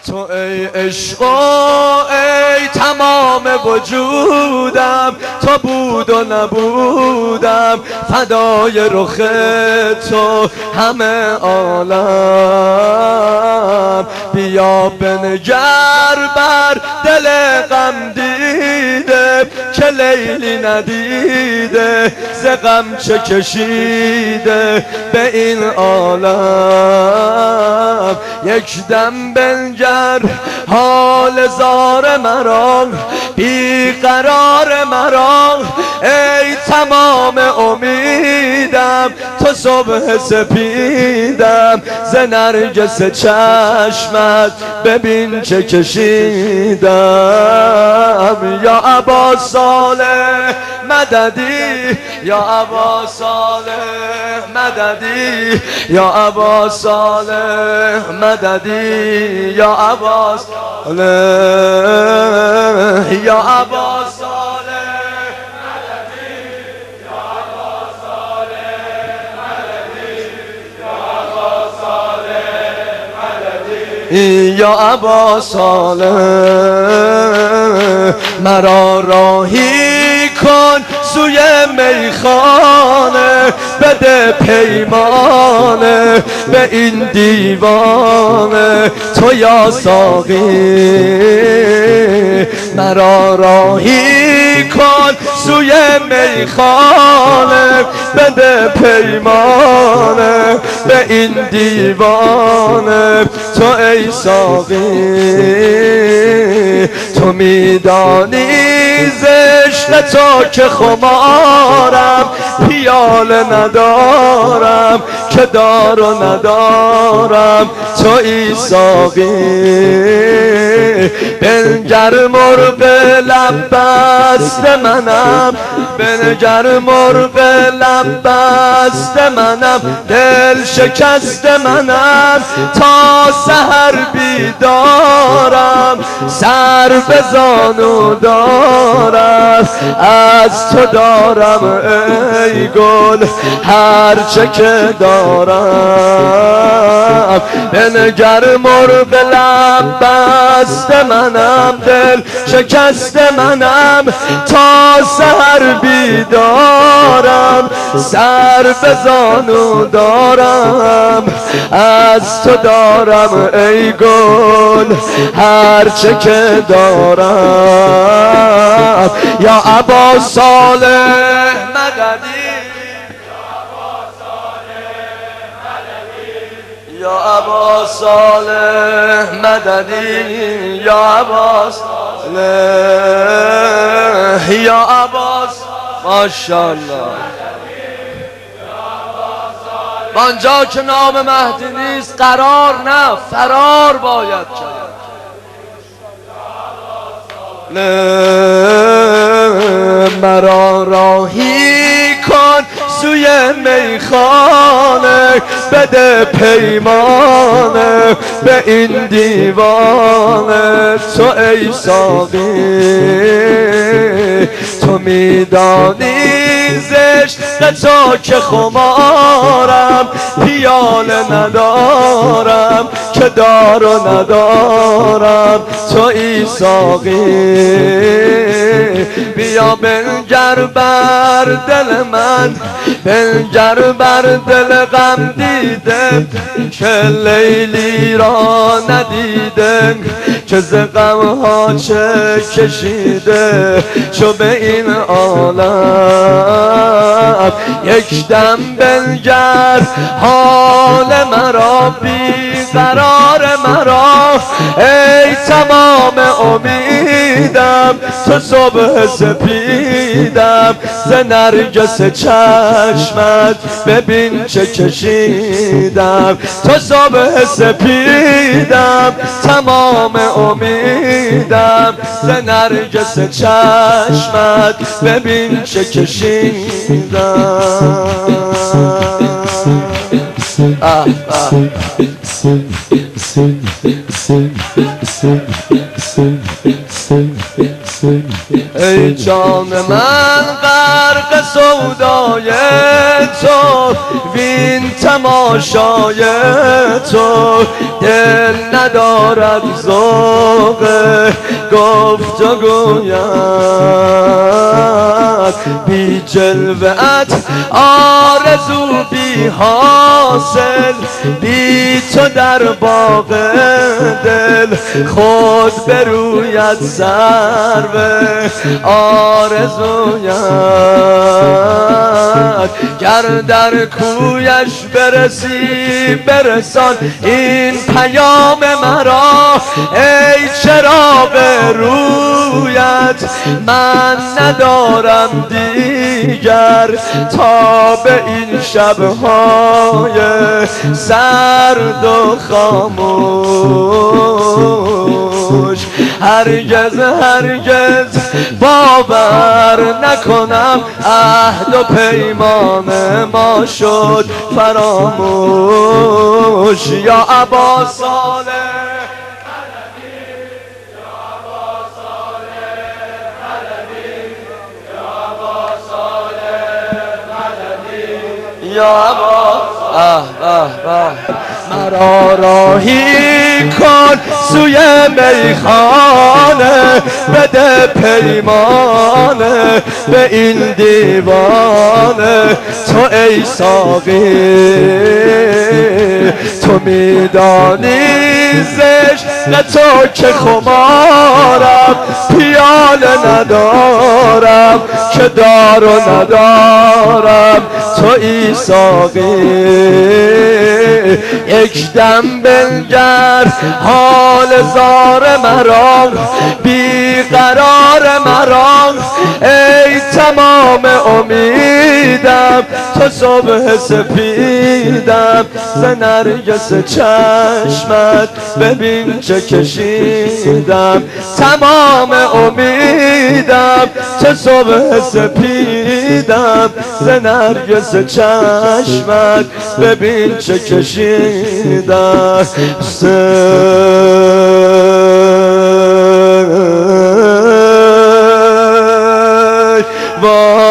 تو ای عشق ای تمام وجودم، تو بود و نبودم فدای رخ تو همه عالم. بیا بنگر بر دل غم دیده که لیلی ندیده ز غم چه کشیده به این عالم. یک دم بنگر حال زار مرا بیقرار مرا، ای تمام امیدم تو صبح سپیدم ز نرگس چشمت ببین چه کشیدم. یا ابا صالح مددی، یا ابا صالح مددی، یا ابا صالح مددی، یا ابا صالح، یا ابا صالح مددی، یا ابا صالح مددی، یا ابا صالح مددی، یا ابا صالح مرا راهی کن سوی میخانه، بده پیمانه به این دیوانه تو یا ساقی. مرا راهی کن سوی میخانه، بده پیمانه به این دیوانه تو ای ساقی. تو میدانی عشق تو که خمارم، پیاله ندارم که دار و ندارم تو ای ساقی. بنگر مرغ لب بست منم، بنگر مرغ لب بست منم، دل شکست منم تا سحر بیدارم، سر به زانو دارم از تو دارم ای گل هرچه که دارم. بنگر مرغ لب بست منم، دل شکست منم تا سحر بیدارم، سر به زانو دارم از تو دارم ای گل هرچه که دارم. یا ابا صالح مددی، یا ابا صالح مددی، یا ابا صالح، یا ابا ماشاءالله. آنجا که نام مهدی نیست قرار نه فرار باید کرد. مرا راهی کن سوی میخانه، بده پیمانه به این دیوانه تو ای ساقی. تو میدانی عشق تو که خمارم، پیاله ندارم که دار و ندارم تو ای ساقی. بیا بنگر بر دل من، بنگر بر دل غم دیده که لیلی را ندیده که ز غم ها چه کشیده چو به این عالم. یک دم بنگر حال مرا بیقرار مرا، ای تمام امیدم تو صبح سپیدم ز نرگس چشمت ببین چه کشیدم. تو صبح سپیدم تمام امیدم ز نرگس چشمت ببین چه کشیدم. ای جان من غرق سودای تو وین تماشای تو دل ندارد ذوق گفت و گوید بی جلوت آرزو بی حاصل بی تو در باغ دل خود بروید سرو آرزویت گر در کویش برسی برسان این پیام مرا ای چراغ رویت من ندارم دیگر تا به این شبهای سرد و خاموش هرگز هرگز باور نکنم عهد و پیمان ما شد فراموش یا ابا صالح یا ابا مرا راهی کن سوی میخانه بده پیمانه به این دیوانه تو ای ساقی تو میدانی زشق تو که خمارم پیاله ندارم که دار و ندارم تو ای ساقی یک دم بنگر حال زار مرا بیقرار مرا ای تمام امیدم تو صبح سپیدم ز نرگس چشمت ببین چه کشیدم تمام امیدم تو صبح سپیدم ز نرگس چشمت ببین چه کشیدم وای